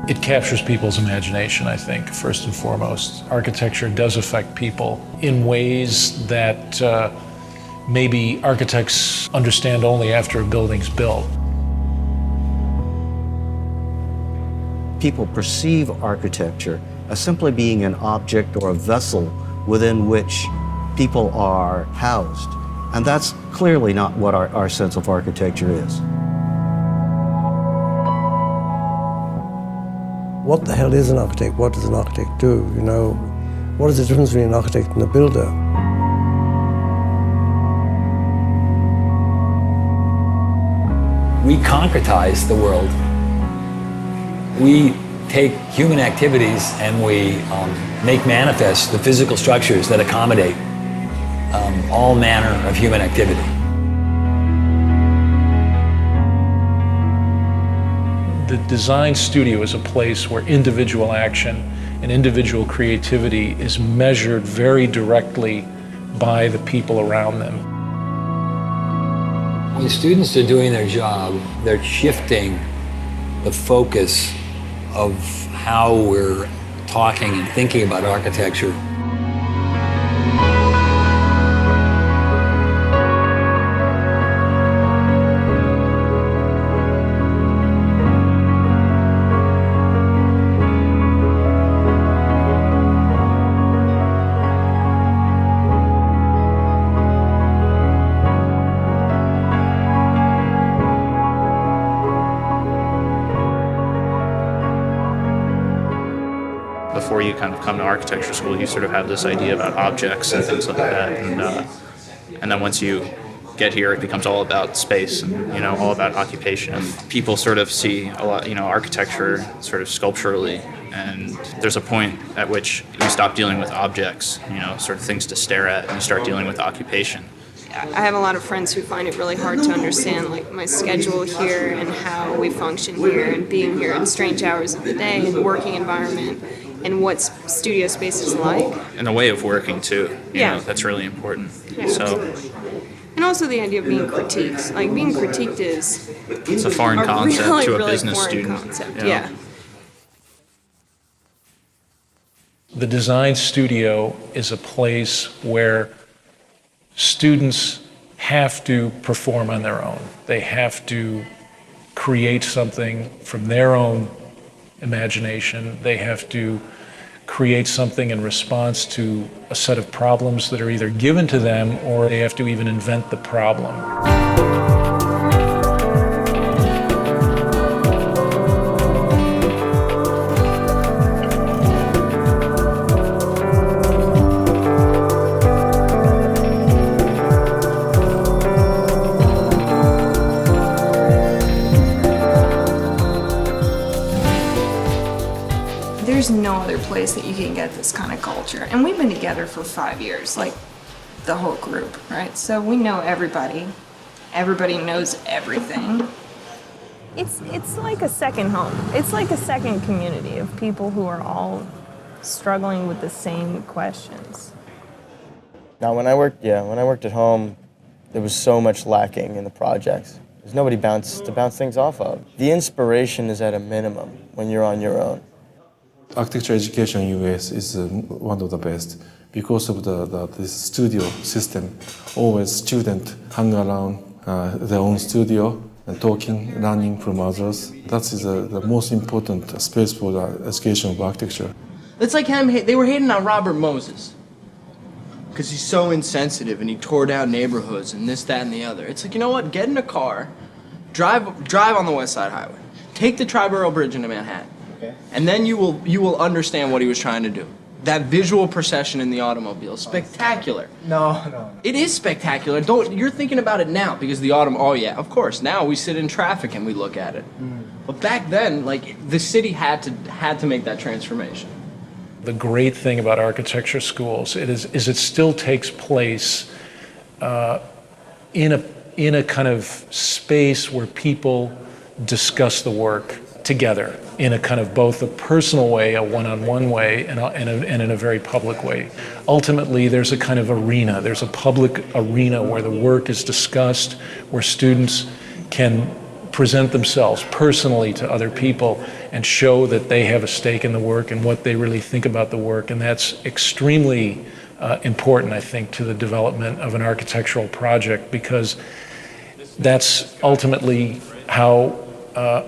It captures people's imagination, I think, first and foremost. Architecture does affect people in ways that maybe architects understand only after a building's built. People perceive architecture as simply being an object or a vessel within which people are housed. And that's clearly not what our sense of architecture is. What the hell is an architect? What does an architect do? You know, what is the difference between an architect and a builder? We concretize the world. We take human activities and we make manifest the physical structures that accommodate all manner of human activity. The design studio is a place where individual action and individual creativity is measured very directly by the people around them. When students are doing their job, they're shifting the focus of how we're talking and thinking about architecture. Before you kind of come to architecture school, you sort of have this idea about objects and things like that, and then once you get here, it becomes all about space and all about occupation. People sort of see a lot, architecture sort of sculpturally, and there's a point at which you stop dealing with objects, sort of things to stare at, and you start dealing with occupation. I have a lot of friends who find it really hard to understand my schedule here and how we function here and being here at strange hours of the day and working environment and what studio space is like. And the way of working too, Yeah. That's really important. Yeah. So, and also the idea of being critiqued. Being critiqued is it's a foreign concept really, to a really business foreign student. concept. Yeah. The design studio is a place where students have to perform on their own. They have to create something from their own imagination. They have to create something in response to a set of problems that are either given to them or they have to even invent the problem. There's no other place that you can get this kind of culture. And we've been together for 5 years, the whole group, right? So we know everybody. Everybody knows everything. It's like a second home. It's like a second community of people who are all struggling with the same questions. Now, when I worked at home, there was so much lacking in the projects. There's nobody to bounce things off of. The inspiration is at a minimum when you're on your own. Architecture education in US is one of the best because of this studio system. Always students hang around their own studio and talking, learning from others. That is the most important space for the education of architecture. It's like they were hating on Robert Moses because he's so insensitive and he tore down neighborhoods and this, that, and the other. It's like, you know what? Get in a car, drive on the West Side Highway, take the Triborough Bridge into Manhattan. And then you will understand what he was trying to do. That visual procession in the automobile, spectacular. No. It is spectacular. You're thinking about it now because oh yeah, of course. Now we sit in traffic and we look at it. But back then, the city had to make that transformation. The great thing about architecture schools is it still takes place in a kind of space where people discuss the work together in a kind of both a personal way, a one-on-one way, and in a very public way. Ultimately, there's a kind of arena. There's a public arena where the work is discussed, where students can present themselves personally to other people, and show that they have a stake in the work and what they really think about the work. And that's extremely important, I think, to the development of an architectural project, because that's ultimately how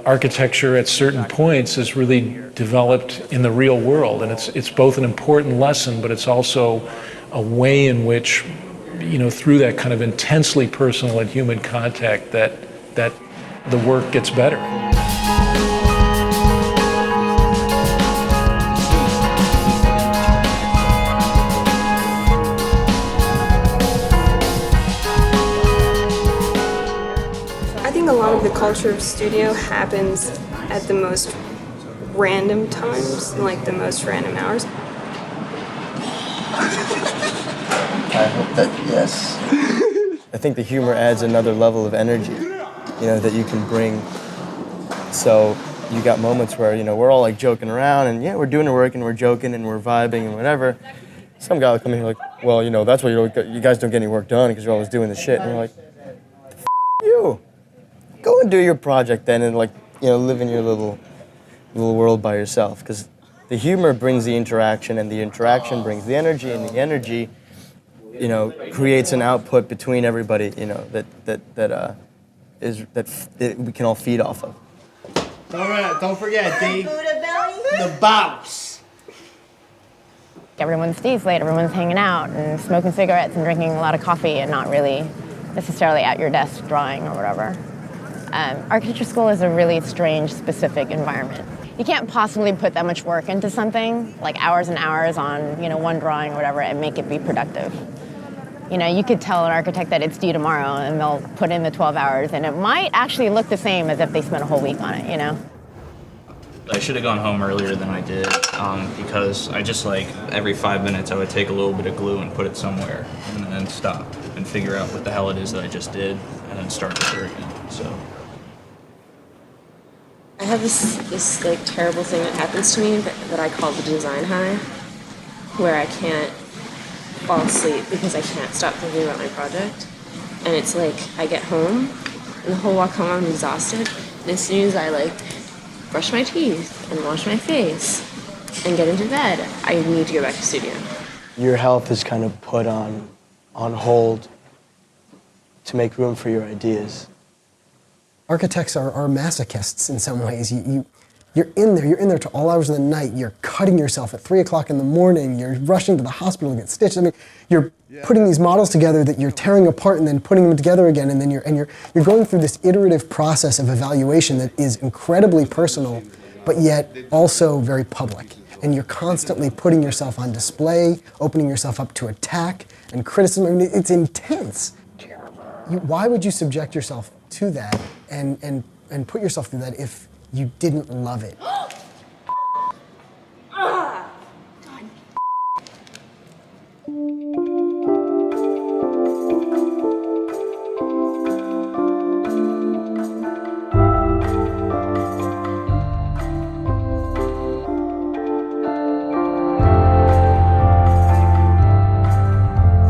architecture at certain points is really developed in the real world. And it's both an important lesson, but it's also a way in which, you know, through that kind of intensely personal and human contact, that the work gets better. I think a lot of the culture of studio happens at the most random times, like the most random hours. I hope that, yes. I think the humor adds another level of energy, you know, that you can bring. So you got moments where, you know, we're all like joking around and yeah, we're doing the work and we're joking and we're vibing and whatever. Some guy will come in here like, well, you know, that's why you guys don't get any work done because you're always doing the shit. And you're like, the f you. Go and do your project then and like, you know, live in your little world by yourself. Because the humor brings the interaction and the interaction brings the energy and the energy, you know, creates an output between everybody, you know, that we can all feed off of. Don't forget, D. The boss. Everyone stays late, everyone's hanging out and smoking cigarettes and drinking a lot of coffee and not really necessarily at your desk drawing or whatever. Architecture school is a really strange, specific environment. You can't possibly put that much work into something, like hours and hours on, you know, one drawing or whatever, and make it be productive. You know, you could tell an architect that it's due tomorrow and they'll put in the 12 hours and it might actually look the same as if they spent a whole week on it, you know? I should have gone home earlier than I did because I just like every 5 minutes I would take a little bit of glue and put it somewhere and then stop and figure out what the hell it is that I just did and then start over again, so. I have this like terrible thing that happens to me that I call the design high, where I can't fall asleep because I can't stop thinking about my project. And it's like I get home and the whole walk home I'm exhausted. And as soon as I like brush my teeth and wash my face and get into bed, I need to go back to studio. Your health is kind of put on hold to make room for your ideas. Architects are masochists in some ways. You're in there to all hours of the night. You're cutting yourself at 3 o'clock in the morning. You're rushing to the hospital to get stitched. I mean, you're putting these models together that you're tearing apart and then putting them together again. And then you're going through this iterative process of evaluation that is incredibly personal, but yet also very public. And you're constantly putting yourself on display, opening yourself up to attack and criticism. I mean, it's intense. Why would you subject yourself to that and put yourself through that if you didn't love it?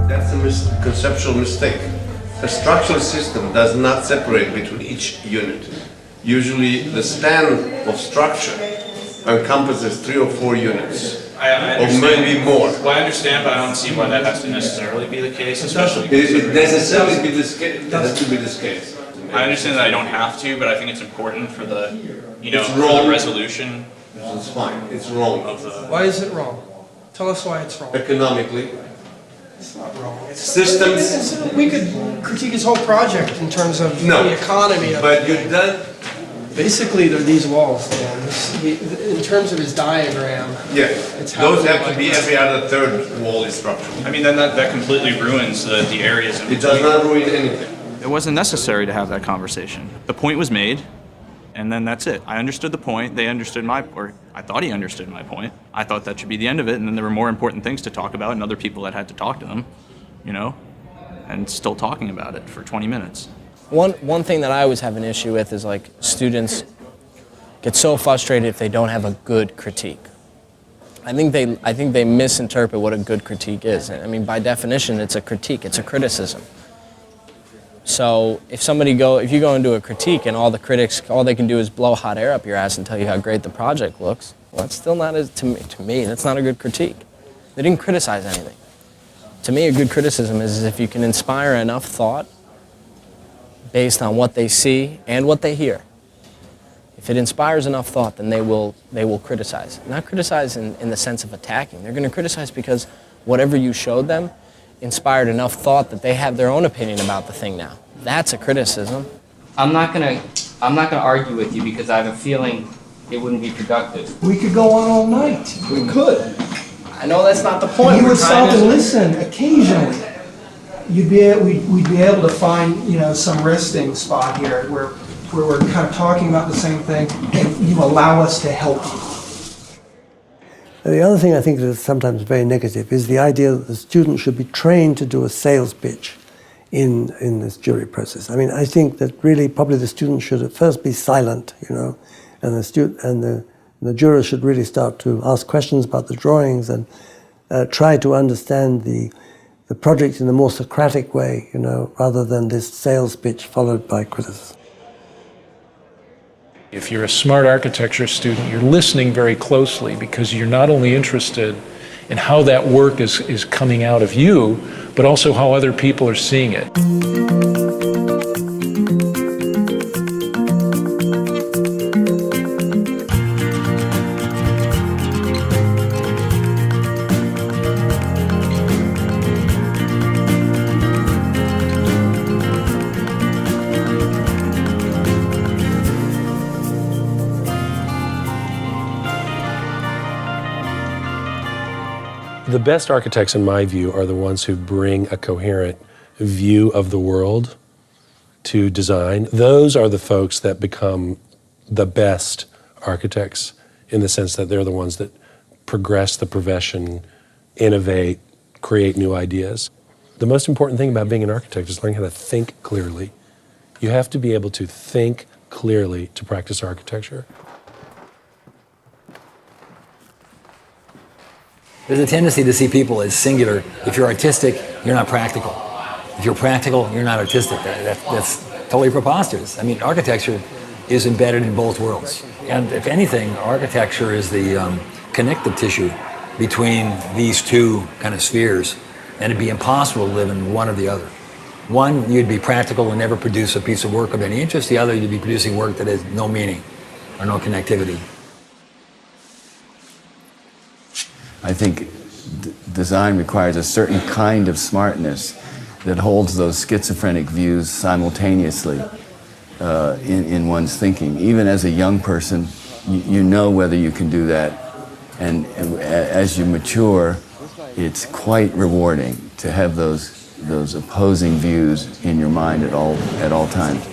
That's a conceptual mistake. A structural system does not separate between each unit. Usually the span of structure encompasses 3 or 4 units, or maybe more. Well, I understand, but I don't see why that has to necessarily be the case, especially It necessarily be this case. It has to be this case. I understand that I don't have to, but I think it's important for the, you know, It's for wrong. the resolution. It's fine. It's wrong. Of the. Why is it wrong? Tell us why it's wrong. Economically. It's not wrong. Systems. We could critique his whole project in terms of No, the economy of but you've done. Basically, they're these walls, Dan. In terms of his diagram. Yeah, It's how those they have to like be this. every other third wall is structural. I mean, then that completely ruins the areas. In It does not ruin anything. It wasn't necessary to have that conversation. The point was made, and then that's it. I understood the point. They understood or I thought he understood my point. I thought that should be the end of it, and then there were more important things to talk about and other people that had to talk to them, you know, and still talking about it for 20 minutes. One thing that I always have an issue with is like students get so frustrated if they don't have a good critique. I think they misinterpret what a good critique is. I mean, by definition, it's a critique, it's a criticism. So if you go into a critique and all the critics, all they can do is blow hot air up your ass and tell you how great the project looks, well, that's still not, to me, that's not a good critique. They didn't criticize anything. To me, a good criticism is if you can inspire enough thought based on what they see and what they hear. If it inspires enough thought, then they will criticize. Not criticize in the sense of attacking. They're going to criticize because whatever you showed them inspired enough thought that they have their own opinion about the thing now. That's a criticism. I'm not gonna argue with you because I have a feeling it wouldn't be productive. We could go on all night. We could. I know that's not the point. You would stop and listen occasionally. We'd be able to find, some resting spot here where we're kind of talking about the same thing, and you allow us to help you. The other thing I think that is sometimes very negative is the idea that the student should be trained to do a sales pitch in this jury process. I mean, I think that really probably the student should at first be silent, and the jurors should really start to ask questions about the drawings and try to understand the project in a more Socratic way, rather than this sales pitch followed by criticism. If you're a smart architecture student, you're listening very closely because you're not only interested in how that work is coming out of you, but also how other people are seeing it. The best architects, in my view, are the ones who bring a coherent view of the world to design. Those are the folks that become the best architects in the sense that they're the ones that progress the profession, innovate, create new ideas. The most important thing about being an architect is learning how to think clearly. You have to be able to think clearly to practice architecture. There's a tendency to see people as singular. If you're artistic, you're not practical. If you're practical, you're not artistic. That's totally preposterous. I mean, architecture is embedded in both worlds. And if anything, architecture is the connective tissue between these two kind of spheres. And it'd be impossible to live in one or the other. One, you'd be practical and never produce a piece of work of any interest. The other, you'd be producing work that has no meaning or no connectivity. I think design requires a certain kind of smartness that holds those schizophrenic views simultaneously in one's thinking. Even as a young person, you know whether you can do that. And as you mature, it's quite rewarding to have those opposing views in your mind at all times.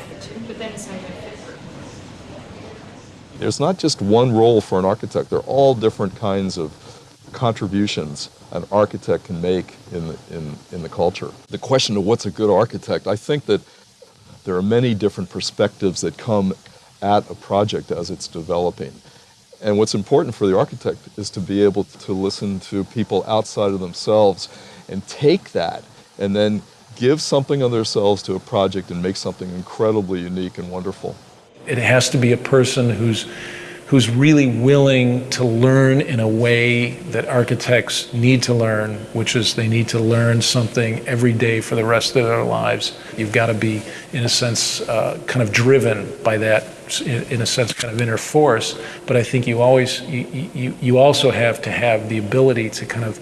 There's not just one role for an architect. There are all different kinds of contributions an architect can make in the culture. The question of what's a good architect, I think that there are many different perspectives that come at a project as it's developing. And what's important for the architect is to be able to listen to people outside of themselves and take that and then give something of themselves to a project and make something incredibly unique and wonderful. It has to be a person who's really willing to learn in a way that architects need to learn, which is they need to learn something every day for the rest of their lives. You've got to be, in a sense, kind of driven by that, in a sense, kind of inner force. But I think you also have to have the ability to kind of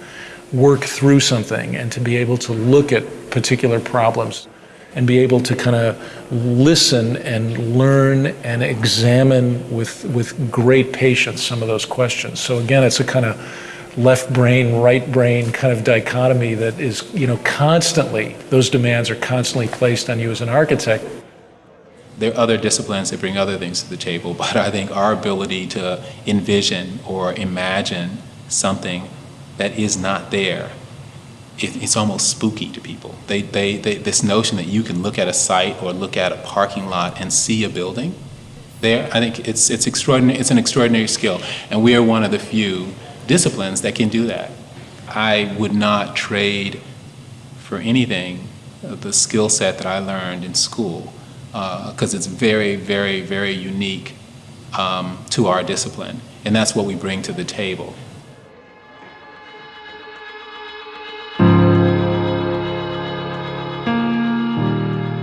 work through something and to be able to look at particular problems and be able to kind of listen and learn and examine with great patience some of those questions. So again, it's a kind of left brain, right brain kind of dichotomy that is, constantly, those demands are constantly placed on you as an architect. There are other disciplines that bring other things to the table, but I think our ability to envision or imagine something that is not there, it's almost spooky to people. This notion that you can look at a site or look at a parking lot and see a building there, I think it's extraordinary. It's an extraordinary skill, and we are one of the few disciplines that can do that. I would not trade for anything the skill set that I learned in school, because it's very, very, very unique to our discipline, and that's what we bring to the table.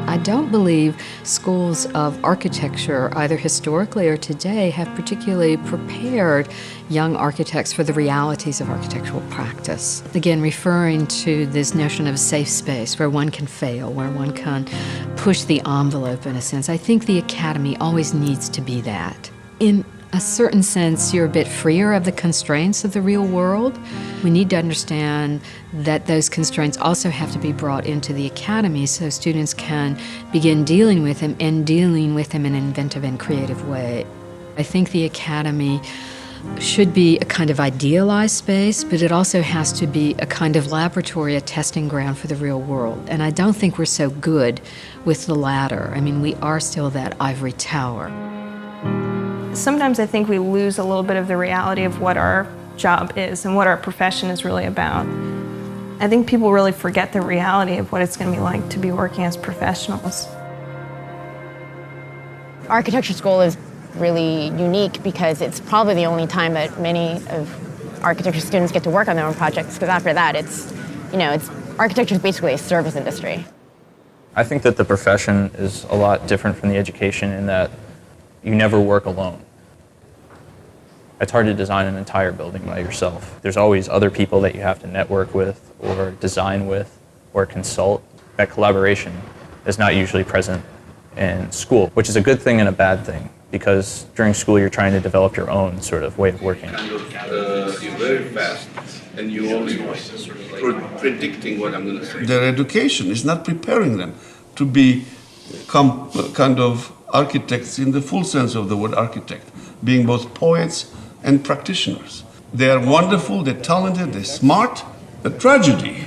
I don't believe schools of architecture, either historically or today, have particularly prepared young architects for the realities of architectural practice. Again, referring to this notion of a safe space where one can fail, where one can push the envelope in a sense. I think the academy always needs to be that. In a certain sense, you're a bit freer of the constraints of the real world. We need to understand that those constraints also have to be brought into the academy so students can begin dealing with them and dealing with them in an inventive and creative way. I think the academy should be a kind of idealized space, but it also has to be a kind of laboratory, a testing ground for the real world. And I don't think we're so good with the latter. I mean, we are still that ivory tower. Sometimes I think we lose a little bit of the reality of what our job is and what our profession is really about. I think people really forget the reality of what it's going to be like to be working as professionals. Architecture school is really unique because it's probably the only time that many of architecture students get to work on their own projects, because after that architecture is basically a service industry. I think that the profession is a lot different from the education in that you never work alone. It's hard to design an entire building by yourself. There's always other people that you have to network with or design with or consult. That collaboration is not usually present in school, which is a good thing and a bad thing, because during school you're trying to develop your own sort of way of working. You're very fast and you're always predicting what I'm going to say. Their education is not preparing them to become kind of architects in the full sense of the word architect, being both poets and practitioners. They are wonderful, they're talented, they're smart. The tragedy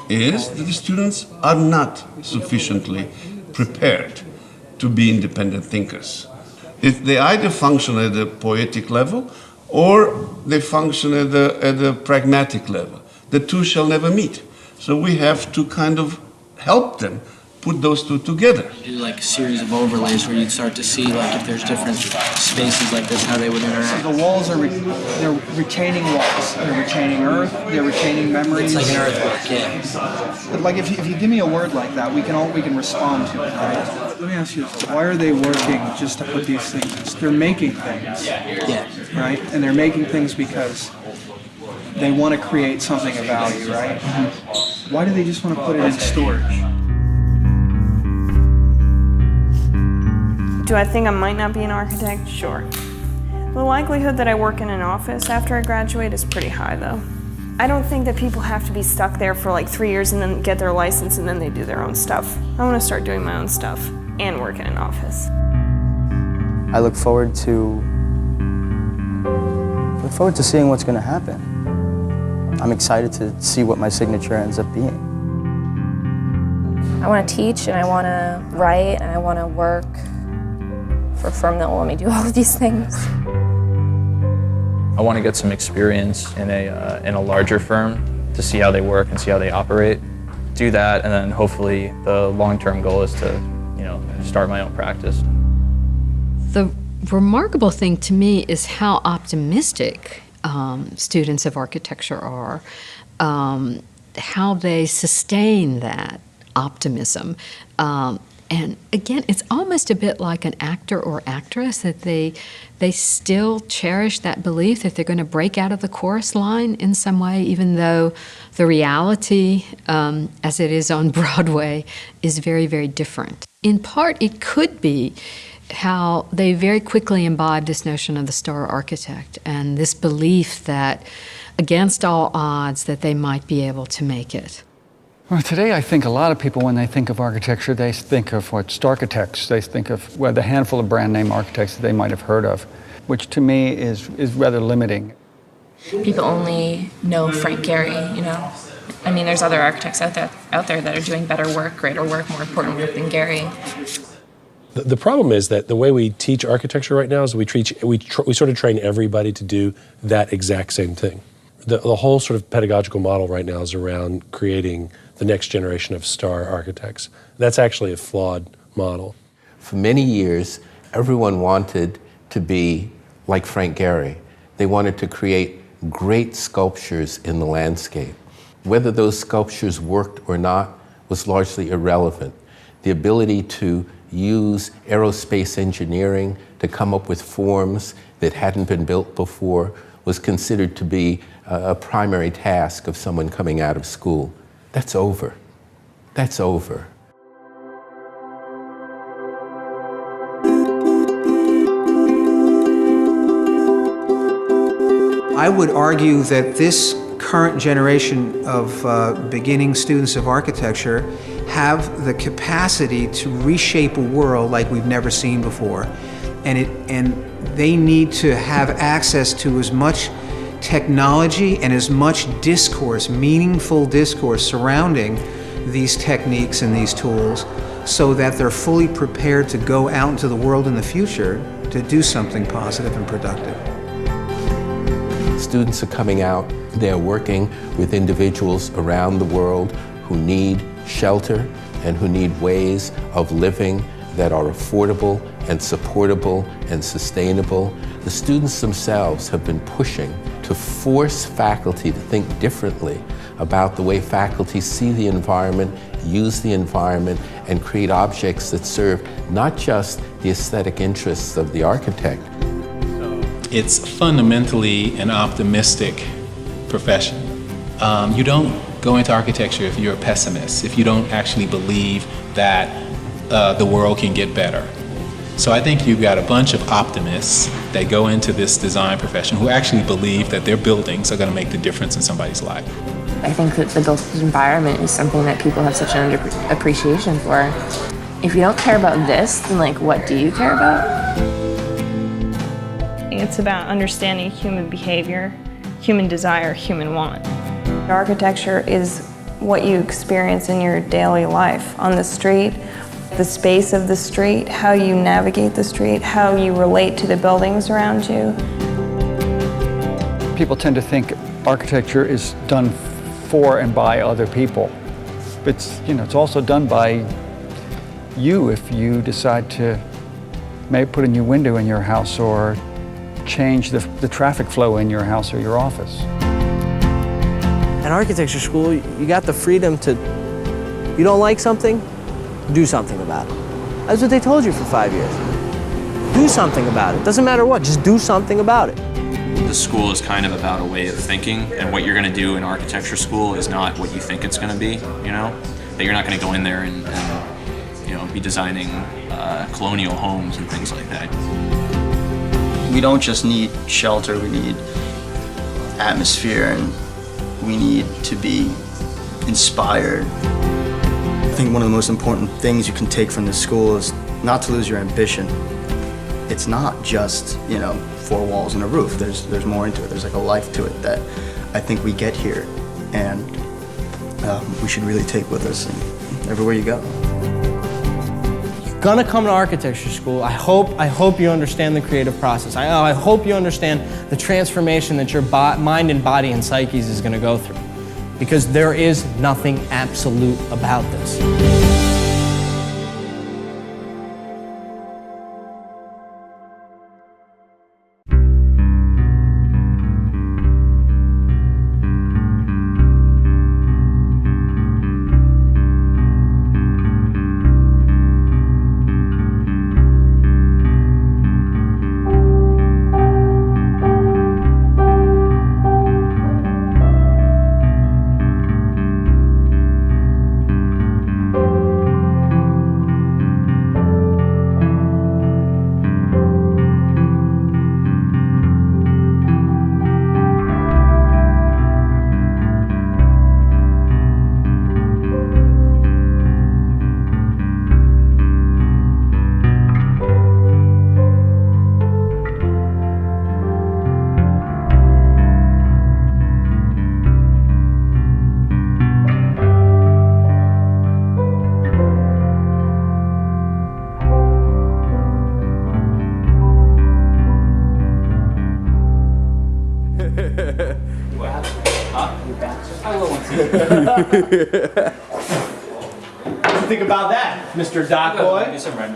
is that the students are not sufficiently prepared to be independent thinkers. They either function at the poetic level or they function at the pragmatic level. The two shall never meet. So we have to kind of help them put those two together. Do like a series of overlays where you'd start to see like if there's different spaces like this, how they would interact. The walls are they're retaining walls. They're retaining earth. They're retaining memories. It's like an earthwork, yeah. But like if you give me a word like that, we can respond to it. Right? Let me ask you this: why are they working just to put these things? They're making things. Yeah. Right, and they're making things because they want to create something of value, right? Mm-hmm. Why do they just want to put it in storage? Do I think I might not be an architect? Sure. The likelihood that I work in an office after I graduate is pretty high, though. I don't think that people have to be stuck there for like 3 years and then get their license and then they do their own stuff. I want to start doing my own stuff and work in an office. I look forward to seeing what's going to happen. I'm excited to see what my signature ends up being. I want to teach and I want to write and I want to work for a firm that will let me do all of these things. I want to get some experience in a larger firm to see how they work and see how they operate. Do that, and then hopefully the long-term goal is to, start my own practice. The remarkable thing to me is how optimistic students of architecture are, how they sustain that optimism. And again, it's almost a bit like an actor or actress, that they still cherish that belief that they're going to break out of the chorus line in some way, even though the reality, as it is on Broadway, is very, very different. In part, it could be how they very quickly imbibe this notion of the star architect and this belief that, against all odds, that they might be able to make it. Well, today I think a lot of people, when they think of architecture, they think of architects. They think of the handful of brand name architects that they might have heard of, which to me is rather limiting. People only know Frank Gehry, I mean, there's other architects out there that are doing better work, greater work, more important work than Gehry. The problem is that the way we teach architecture right now is we sort of train everybody to do that exact same thing. The whole sort of pedagogical model right now is around creating the next generation of star architects. That's actually a flawed model. For many years, everyone wanted to be like Frank Gehry. They wanted to create great sculptures in the landscape. Whether those sculptures worked or not was largely irrelevant. The ability to use aerospace engineering to come up with forms that hadn't been built before was considered to be a primary task of someone coming out of school. That's over. That's over. I would argue that this current generation of beginning students of architecture have the capacity to reshape a world like we've never seen before. And they need to have access to as much technology and as much discourse, meaningful discourse surrounding these techniques and these tools so that they're fully prepared to go out into the world in the future to do something positive and productive. Students are coming out, they're working with individuals around the world who need shelter and who need ways of living that are affordable and supportable and sustainable. The students themselves have been pushing to force faculty to think differently about the way faculty see the environment, use the environment, and create objects that serve not just the aesthetic interests of the architect. It's fundamentally an optimistic profession. You don't go into architecture if you're a pessimist, if you don't actually believe that the world can get better. So I think you've got a bunch of optimists that go into this design profession who actually believe that their buildings are going to make the difference in somebody's life. I think that the built environment is something that people have such an appreciation for. If you don't care about this, then like, what do you care about? It's about understanding human behavior, human desire, human want. Architecture is what you experience in your daily life on the street, the space of the street, how you navigate the street, how you relate to the buildings around you. People tend to think architecture is done for and by other people. But it's also done by you if you decide to maybe put a new window in your house or change the traffic flow in your house or your office. At architecture school, you got the freedom to, you don't like something, do something about it. That's what they told you for 5 years. Do something about it. Doesn't matter what, just do something about it. The school is kind of about a way of thinking, and what you're going to do in architecture school is not what you think it's going to be, you know? That you're not going to go in there and be designing colonial homes and things like that. We don't just need shelter, we need atmosphere, and we need to be inspired. I think one of the most important things you can take from this school is not to lose your ambition. It's not just, 4 walls and a roof. There's more into it. There's like a life to it that I think we get here, and we should really take with us everywhere you go. You're gonna come to architecture school. I hope you understand the creative process. I hope you understand the transformation that your mind and body and psyche is gonna go through. Because there is nothing absolute about this. Huh? Think about that, Mr. Doc Boy.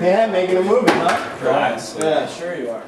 Yeah, making a movie, huh? Right. Yeah, sure you are.